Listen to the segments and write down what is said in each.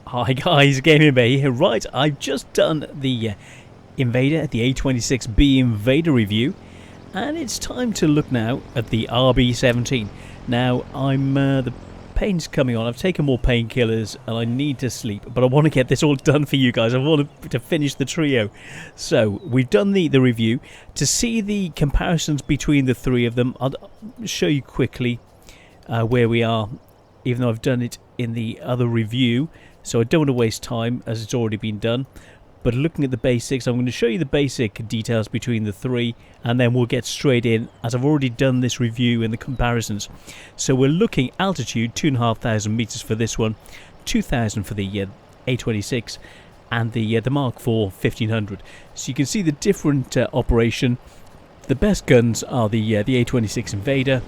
Hi guys, Gaming Bay here. Right, I've just done the Invader, the A26B Invader review, and it's time to look now at the RB-17. Now, the pain's coming on. I've taken more painkillers and I need to sleep, but I want to get this all done for you guys. I want to finish the trio. So, we've done the review. To see the comparisons between the three of them, I'll show you quickly where we are, even though I've done it in the other review. So I don't want to waste time as it's already been done. But looking at the basics, I'm going to show you the basic details between the three, and then we'll get straight in, as I've already done this review in the comparisons. So we're looking altitude 2,500 meters for this one, 2,000 for the A26, and the Mark IV 1,500. So you can see the different operation. The best guns are the A26 Invader,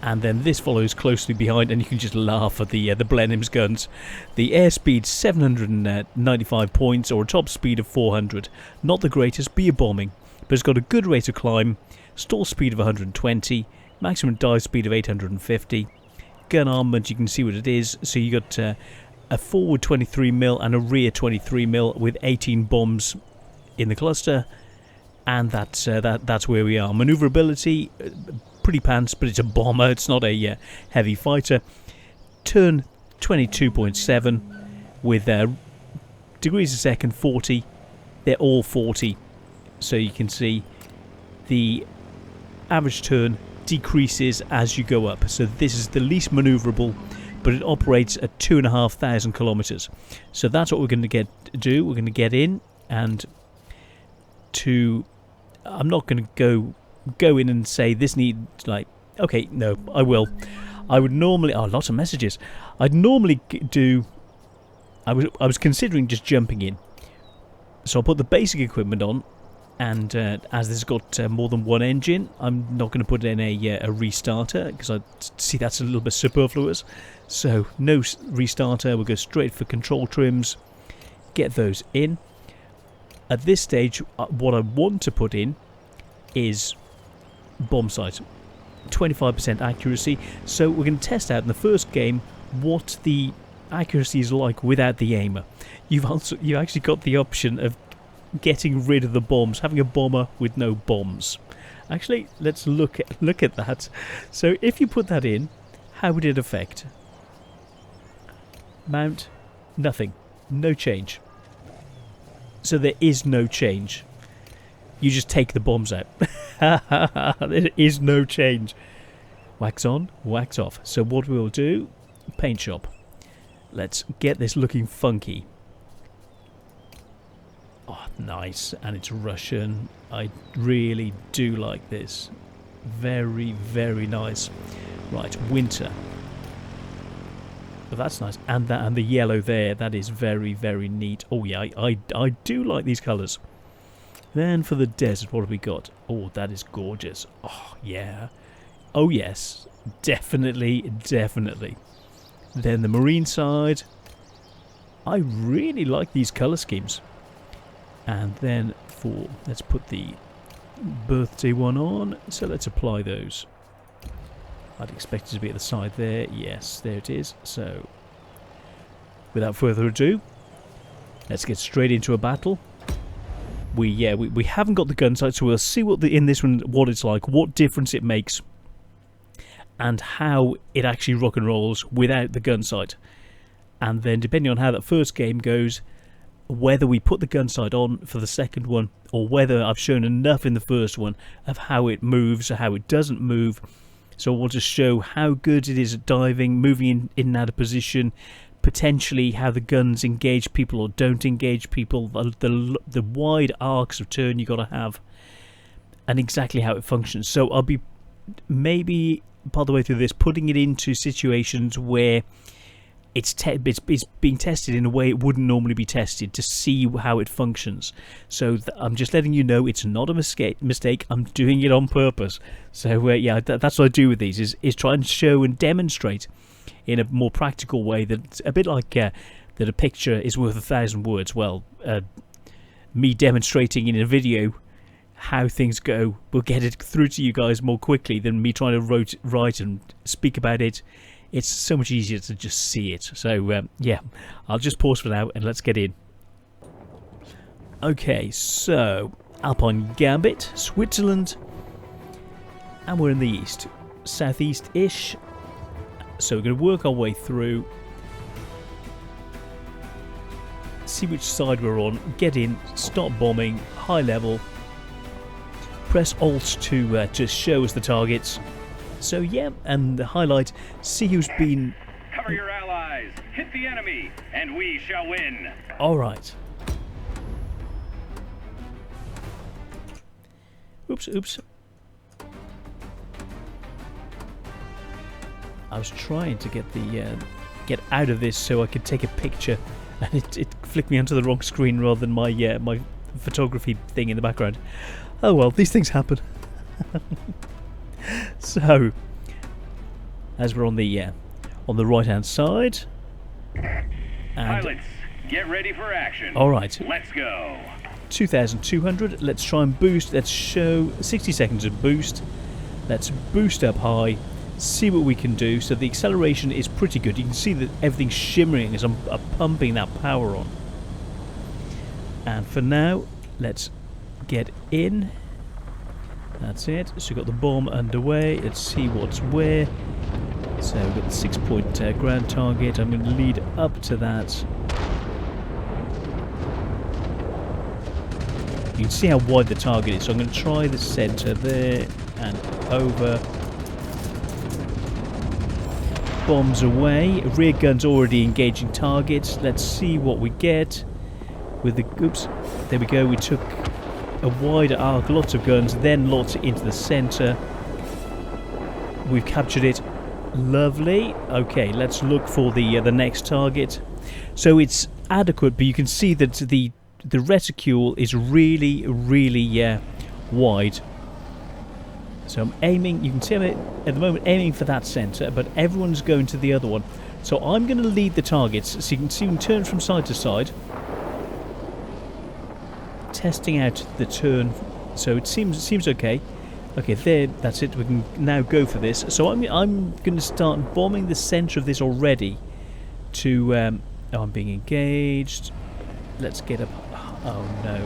and then this follows closely behind, and you can just laugh at the Blenheim's guns. The airspeed 795 points, or a top speed of 400. Not the greatest beer bombing, but it's got a good rate of climb, stall speed of 120, maximum dive speed of 850. Gun armament, you can see what it is. So you got a forward 23mm and a rear 23mm with 18 bombs in the cluster, and that's where we are. Maneuverability, pretty pants, but it's a bomber, it's not a heavy fighter. Turn 22.7 with degrees a second 40. They're all 40, so you can see the average turn decreases as you go up. So this is the least maneuverable, but it operates at 2,500 kilometers. So that's what we're going to do. We're going to get in, and I'm not going to go in and say this needs, like, okay, no, I will. I would normally, lots of messages. I'd normally do, I was considering just jumping in. So I'll put the basic equipment on, and as this has got more than one engine, I'm not going to put in a restarter, because I see that's a little bit superfluous. So no restarter, we'll go straight for control trims, get those in. At this stage, what I want to put in is bomb sight, 25% accuracy. So we're going to test out in the first game what the accuracy is like without the aimer. You've actually got the option of getting rid of the bombs, having a bomber with no bombs. Actually, let's look at that. So if you put that in, how would it affect? Mount, nothing, no change. So there is no change. You just take the bombs out. There is no change. Wax on, wax off. So what we'll do, paint shop. Let's get this looking funky. Oh, nice. And it's Russian. I really do like this. Very, very nice. Right, winter. But that's nice. And the yellow there, that is very, very neat. Oh yeah, I do like these colours. Then for the desert, what have we got? Oh, that is gorgeous. Oh, yeah. Oh, yes. Definitely, definitely. Then the marine side. I really like these colour schemes. And then let's put the birthday one on. So let's apply those. I'd expect it to be at the side there. Yes, there it is. So, without further ado, let's get straight into a battle. We haven't got the gun sight, so we'll see in this one what it's like, what difference it makes, and how it actually rock and rolls without the gun sight. And then depending on how that first game goes, whether we put the gun sight on for the second one, or whether I've shown enough in the first one of how it moves or how it doesn't move. So we'll just show how good it is at diving, moving in and out of position, potentially how the guns engage people or don't engage people, the wide arcs of turn you got to have, and exactly how it functions. So I'll be maybe part of the way through this putting it into situations where it's being tested in a way it wouldn't normally be tested, to see how it functions. So I'm just letting you know it's not a mistake. I'm doing it on purpose. So yeah, that's what I do with these, is try and show and demonstrate in a more practical way, that a bit like that a picture is worth 1,000 words. Well, me demonstrating in a video how things go will get it through to you guys more quickly than me trying to write and speak about it it's so much easier to just see it. So yeah, I'll just pause for now and let's get in. Okay, so Alpine Gambit, Switzerland, and we're in the east, southeast-ish. So we're going to work our way through, see which side we're on, get in, start bombing, high level, press Alt to just show us the targets. So yeah, and the highlight, see who's been... Cover your allies, hit the enemy, and we shall win. Alright. Oops. I was trying to get the get out of this so I could take a picture, and it flicked me onto the wrong screen rather than my my photography thing in the background. Oh well, these things happen. So, as we're on the right hand side, and pilots, get ready for action. All right, let's go. 2,200. Let's try and boost. Let's show 60 seconds of boost. Let's boost up high. See what we can do. So the acceleration is pretty good. You can see that everything's shimmering as I'm pumping that power on. And for now, let's get in. That's it. So we've got the bomb underway. Let's see what's where. So we've got the 6-point ground target. I'm going to lead up to that. You can see how wide the target is. So I'm going to try the centre there and over. Bombs away. Rear gun's already engaging targets. Let's see what we get with the... Oops. There we go. We took a wider arc, lots of guns, then lots into the centre. We've captured it. Lovely. Okay, let's look for the next target. So it's adequate, but you can see that the reticule is really wide. So I'm aiming, you can see I'm at the moment aiming for that centre, but everyone's going to the other one. So I'm going to lead the targets, so you can see them turn from side to side. Testing out the turn, so it seems okay. Okay, there, that's it, we can now go for this. So I'm going to start bombing the centre of this already to... oh, I'm being engaged. Let's get up. Oh no.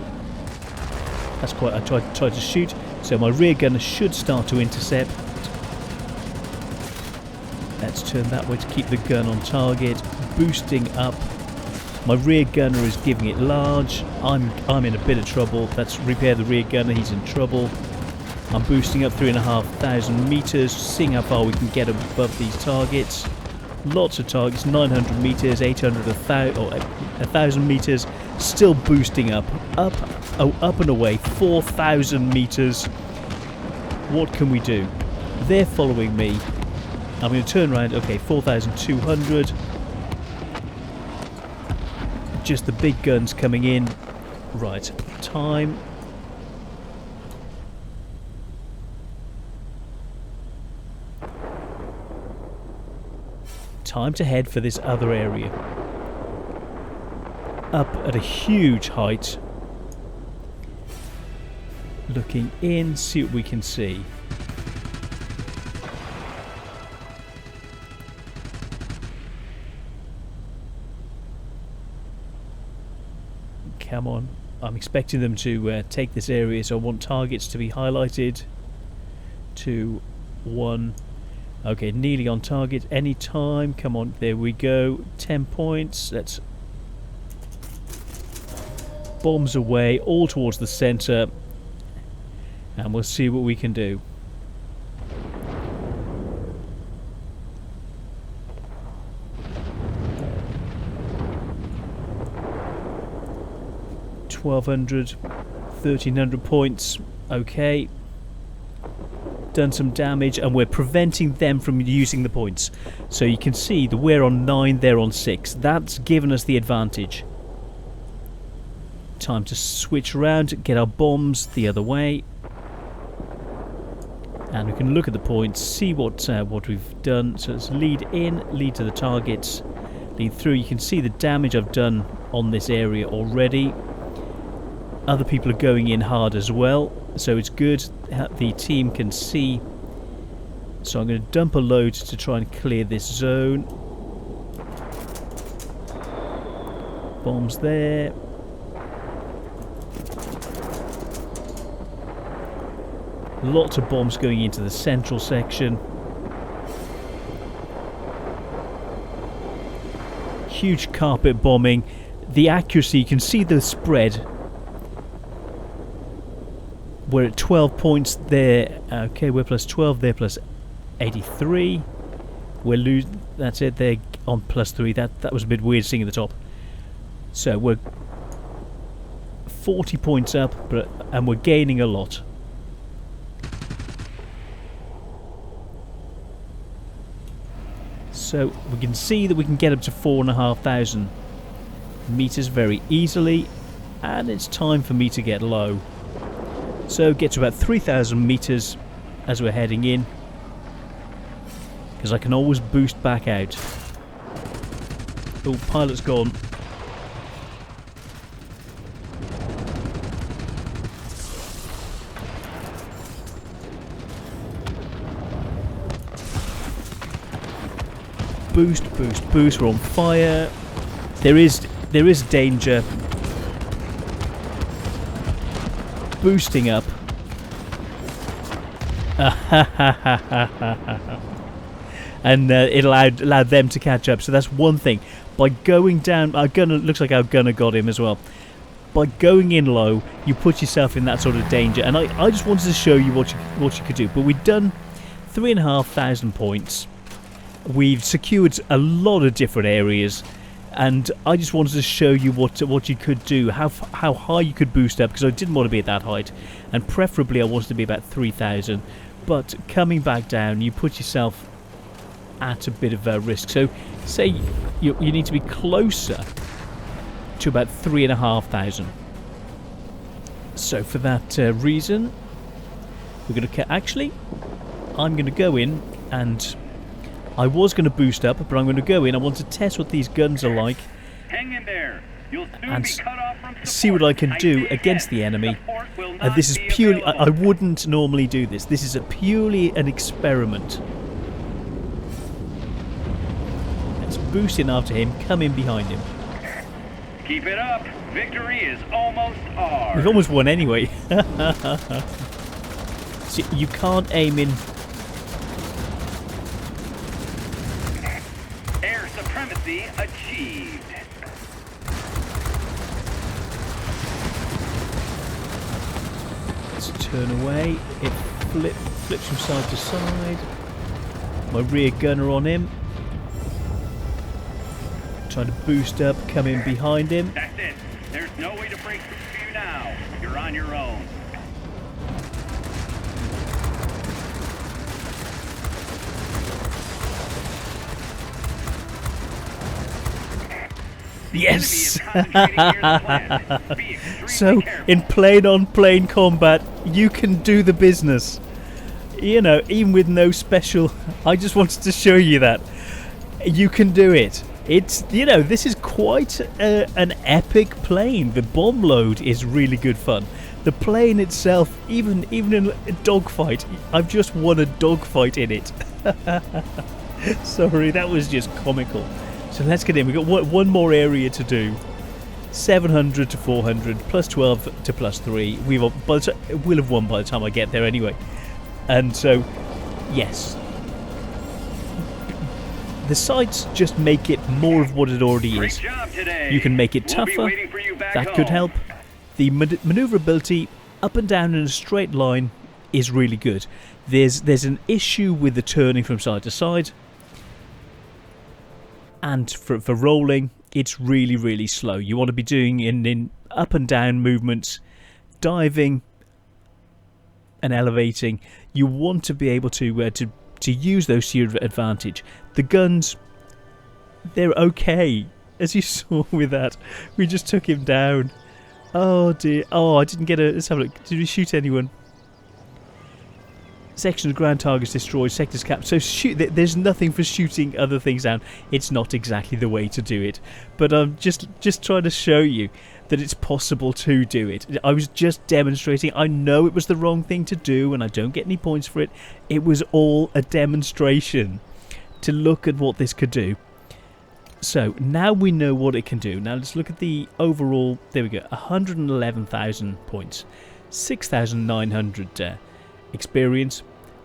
That's quite... I tried to shoot. So my rear gunner should start to intercept. Let's turn that way to keep the gun on target. Boosting up. My rear gunner is giving it large. I'm in a bit of trouble. Let's repair the rear gunner. He's in trouble. I'm boosting up 3,500 meters, seeing how far we can get above these targets. Lots of targets, 900 meters, 800, 1,000 meters. Still boosting up and away, 4,000 meters. What can we do? They're following me. I'm going to turn around. Okay, 4,200. Just the big guns coming in. Right, time. Time to head for this other area. Up at a huge height. Looking in, see what we can see. Come on. I'm expecting them to take this area, so I want targets to be highlighted. 2, 1. Okay, nearly on target. Any time. Come on, there we go. 10 points. Let's... Bombs away, all towards the centre. And we'll see what we can do. $1,200, 1,300 points. Okay. Done some damage, and we're preventing them from using the points. So you can see that we're on 9, they're on 6. That's given us the advantage. Time to switch around, get our bombs the other way. And we can look at the points, see what we've done. So let's lead in, lead to the targets, lead through. You can see the damage I've done on this area already. Other people are going in hard as well, so it's good. The team can see So I'm going to dump a load to try and clear this zone. Bombs there. Lots of bombs going into the central section. Huge carpet bombing. The accuracy, you can see the spread. We're at 12 points there. Okay, we're plus 12 there, plus 83. We're losing. That's it. They're on plus 3. That was a bit weird seeing at the top. So we're 40 points up, and we're gaining a lot. So we can see that we can get up to 4,500 meters very easily, and it's time for me to get low. So get to about 3,000 meters as we're heading in, because I can always boost back out. Oh, pilot's gone. Boost, boost, boost. We're on fire. There is danger. Boosting up. And it allowed them to catch up. So that's one thing. By going down, our gunner looks like our gunner got him as well. By going in low, you put yourself in that sort of danger. And I just wanted to show you what you could do. But we've done 3,500 points. We've secured a lot of different areas, and I just wanted to show you what you could do, how high you could boost up, because I didn't want to be at that height, and preferably I wanted to be about 3,000. But coming back down, you put yourself at a bit of a risk. So say you need to be closer to about 3,500. So for that reason, we're going to actually, I'm going to go in, and I was going to boost up, but I'm going to go in. I want to test what these guns are like. Hang in there. You'll soon And be cut off from see what I can do against the enemy. This is purely, I wouldn't normally do this. This is purely an experiment. Let's boost in after him, come in behind him. Keep it up. Victory is almost ours. We've almost won anyway. See, you can't aim in. Air supremacy achieved. Let's turn away. It flips from side to side. My rear gunner on him. Trying to boost up, come in behind him. That's it. There's no way to break through you now. You're on your own. Yes! So, in plane-on-plane combat, you can do the business. You know, even with no special... I just wanted to show you that. You can do it. It's, you know, this is quite an epic plane. The bomb load is really good fun. The plane itself, even in a dogfight, I've just won a dogfight in it. Sorry, that was just comical. So let's get in. We've got one more area to do. 700 to 400, plus 12 to plus 3. We'll have won by the time I get there anyway. And so, yes. The sights just make it more of what it already is. You can make it tougher. That could help. The maneuverability up and down in a straight line is really good. There's an issue with the turning from side to side. And for rolling, it's really, really slow. You want to be doing in up and down movements, diving and elevating. You want to be able to use those to your advantage. The guns, they're okay. As you saw with that, we just took him down. Oh dear. Oh, I didn't get a... Let's have a look. Did we shoot anyone? Section of ground targets destroyed, sectors capped. So there's nothing for shooting other things down. It's not exactly the way to do it. But I'm just trying to show you that it's possible to do it. I was just demonstrating. I know it was the wrong thing to do and I don't get any points for it. It was all a demonstration to look at what this could do. So now we know what it can do. Now let's look at the overall. There we go. 111,000 points. 6,900 experience,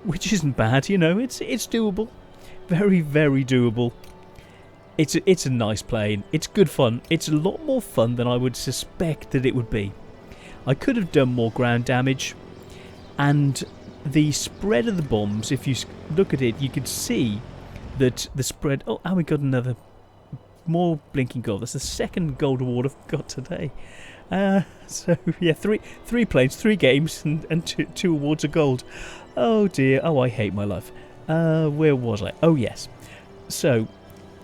which isn't bad, you know. It's doable, very, very doable. It's a nice plane. It's good fun. It's a lot more fun than I would suspect that it would be. I could have done more ground damage, and the spread of the bombs, if you look at it, you could see that the spread. Oh, and we got another more blinking gold. That's the second gold award I've got today. So yeah, three planes, 3 games, and two awards of gold. Oh dear. Oh, I hate my life. Where was I? Oh yes. So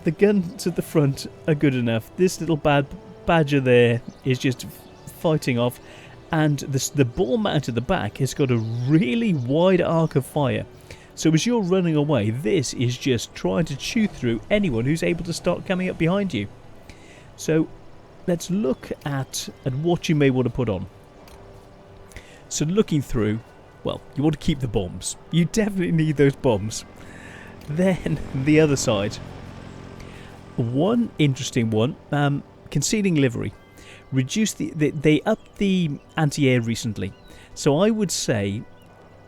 the guns at the front are good enough. This little badger there is just fighting off, and the ball mount at the back has got a really wide arc of fire. So as you're running away, this is just trying to chew through anyone who's able to start coming up behind you. So let's look at what you may want to put on. So looking through, well, you want to keep the bombs. You definitely need those bombs. Then the other side. One interesting one, concealing livery. Reduce they upped the anti-air recently. So I would say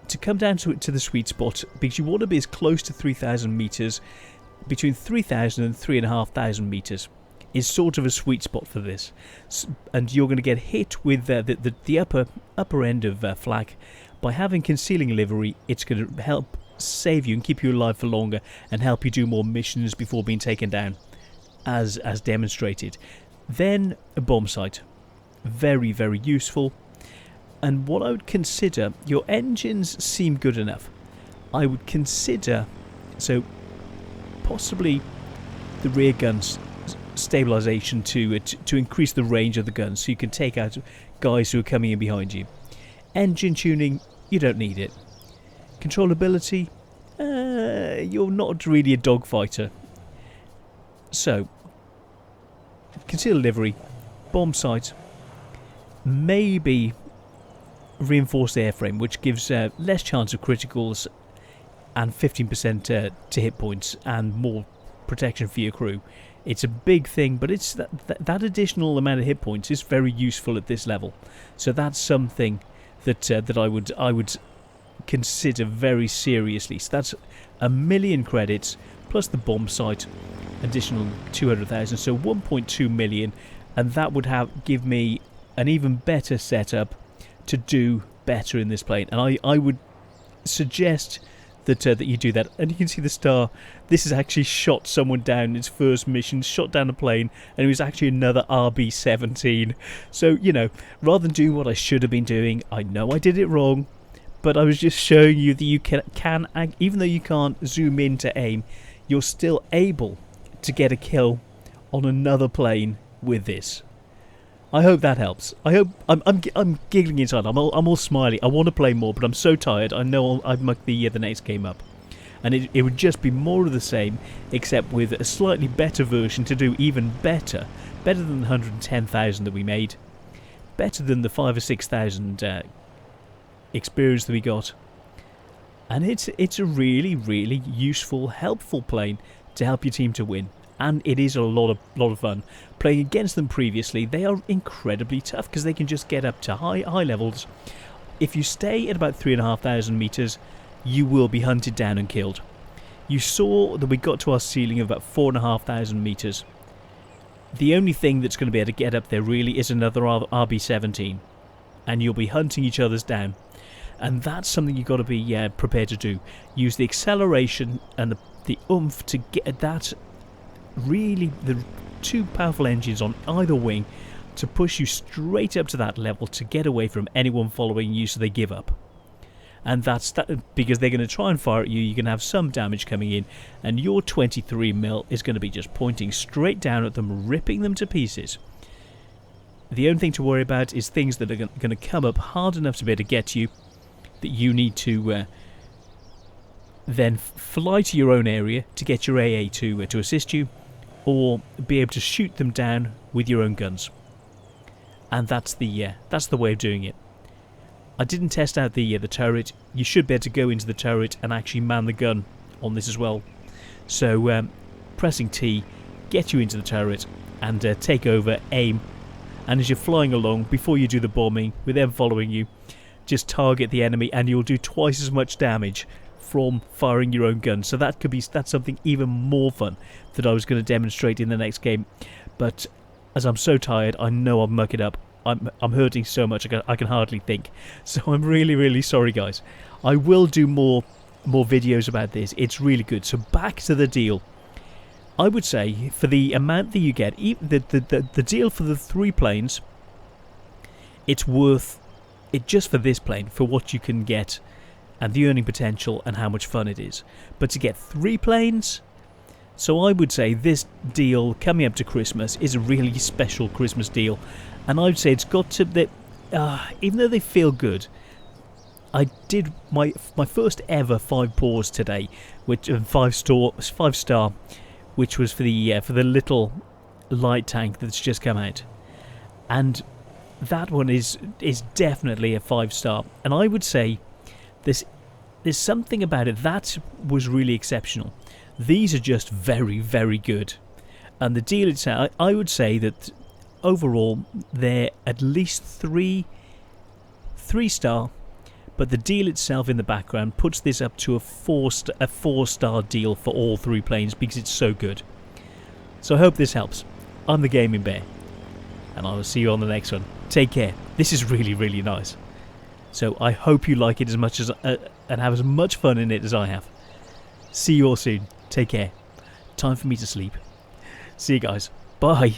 to come down to the sweet spot, because you want to be as close to 3,000 meters, between 3,000 and 3,500 meters. Is sort of a sweet spot for this, and you're going to get hit with the upper end of flak. By having concealing livery, it's going to help save you and keep you alive for longer, and help you do more missions before being taken down, as demonstrated. Then a bomb sight, very, very useful. And what I would consider, your engines seem good enough. I would consider, so possibly the rear guns stabilization to increase the range of the guns, so you can take out guys who are coming in behind you. Engine tuning, you don't need it. Controllability, you're not really a dogfighter. So concealed livery, bomb sight, maybe reinforced airframe, which gives less chance of criticals and 15% to hit points and more protection for your crew. It's a big thing, but it's that additional amount of hit points is very useful at this level. So that's something that I would consider very seriously. So that's 1,000,000 credits plus the bomb sight, additional 200,000, so 1.2 million, and that would give me an even better setup to do better in this plane. And I would suggest that you do that. And you can see the star. This has actually shot someone down in its first mission, shot down a plane, and it was actually another RB-17. So, you know, rather than doing what I should have been doing, I know I did it wrong, but I was just showing you that you can even though you can't zoom in to aim, you're still able to get a kill on another plane with this. I hope that helps. I hope I'm giggling inside. I'm all smiley. I want to play more, but I'm so tired. I know I've mucked the next game up, and it would just be more of the same, except with a slightly better version to do even better than the 110,000 that we made, better than the 5,000 or 6,000 experience that we got, and it's a really, really useful, helpful plane to help your team to win. And it is a lot of fun. Playing against them previously, they are incredibly tough because they can just get up to high levels. If you stay at about 3,500 meters, you will be hunted down and killed. You saw that we got to our ceiling of about 4,500 meters. The only thing that's going to be able to get up there really is another RB-17, and you'll be hunting each other's down. And that's something you've got to be prepared to do. Use the acceleration and the oomph to get that. Really, the two powerful engines on either wing to push you straight up to that level to get away from anyone following you, so they give up. And that's that, because they're going to try and fire at you. You're going to have some damage coming in, and your 23mm is going to be just pointing straight down at them, ripping them to pieces. The only thing to worry about is things that are going to come up hard enough to be able to get you, that you need to then fly to your own area to get your AA to assist you, or be able to shoot them down with your own guns. And that's the way of doing it. I didn't test out the turret. You should be able to go into the turret and actually man the gun on this as well. So pressing T gets you into the turret and take over, aim, and as you're flying along, before you do the bombing, with them following you, just target the enemy and you'll do twice as much damage from firing your own gun. So that's something even more fun that I was going to demonstrate in the next game. But as I'm so tired, I know I'll muck it up. I'm hurting so much I can hardly think. So I'm really, really sorry, guys. I will do more videos about this. It's really good. So back to the deal. I would say for the amount that you get, the deal for the 3 planes, it's worth it just for this plane, for what you can get and the earning potential and how much fun it is. But to get 3 planes, so I would say this deal coming up to Christmas is a really special Christmas deal. And I would say it's got to, even though they feel good, I did my first ever 5 paws today, which 5 star, which was for the little light tank that's just come out, and that one is definitely a 5 star. And I would say there's something about it that was really exceptional. These are just very, very good, and the deal itself, I would say that overall they're at least 3 star, but the deal itself in the background puts this up to a 4 star deal for all 3 planes because it's so good. So I hope this helps. I'm the Gaming Bear, and I will see you on the next one. Take care. This is really, really nice. So I hope you like it as much as and have as much fun in it as I have. See you all soon. Take care. Time for me to sleep. See you guys. Bye.